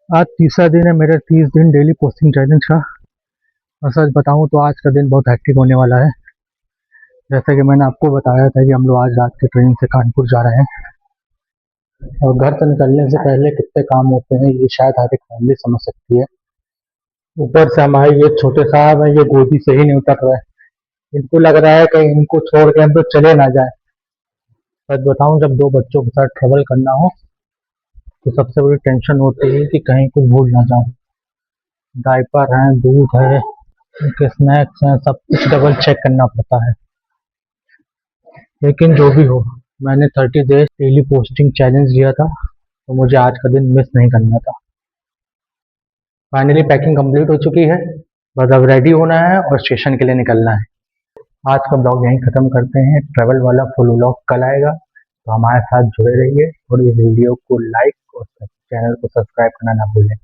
आज तीसरा दिन है मेरे 30 दिन डेली पोस्टिंग चैलेंज का। और सच बताऊं तो आज का दिन बहुत हैक्टिक होने वाला है। जैसा कि मैंने आपको बताया था कि हम लोग आज रात की ट्रेन से कानपुर जा रहे हैं और घर से निकलने से पहले कितने काम होते हैं ये शायद हर एक फैमिली समझ सकती है। ऊपर से हमारे ये छोटे साहब हैं, ये गोदी से ही नहीं उतर रहे। इनको लग रहा है कि इनको छोड़ के हम तो चले ना जाए। सच बताऊं, जब दो बच्चों के साथ ट्रेवल करना हो तो सबसे बड़ी टेंशन होती है कि कहीं कुछ भूल ना जाऊं। डायपर है, दूध है, उनके स्नैक्स हैं, सब कुछ डबल चेक करना पड़ता है। लेकिन जो भी हो, मैंने 30 डेज डेली पोस्टिंग चैलेंज लिया था तो मुझे आज का दिन मिस नहीं करना था। फाइनली पैकिंग कंप्लीट हो चुकी है, बस अब रेडी होना है और स्टेशन के लिए निकलना है। आज का ब्लॉग यहीं ख़त्म करते हैं। ट्रैवल वाला फुल व्लॉग कल आएगा, तो हमारे साथ जुड़े रहिए और इस वीडियो को लाइक और चैनल को सब्सक्राइब करना ना भूलें।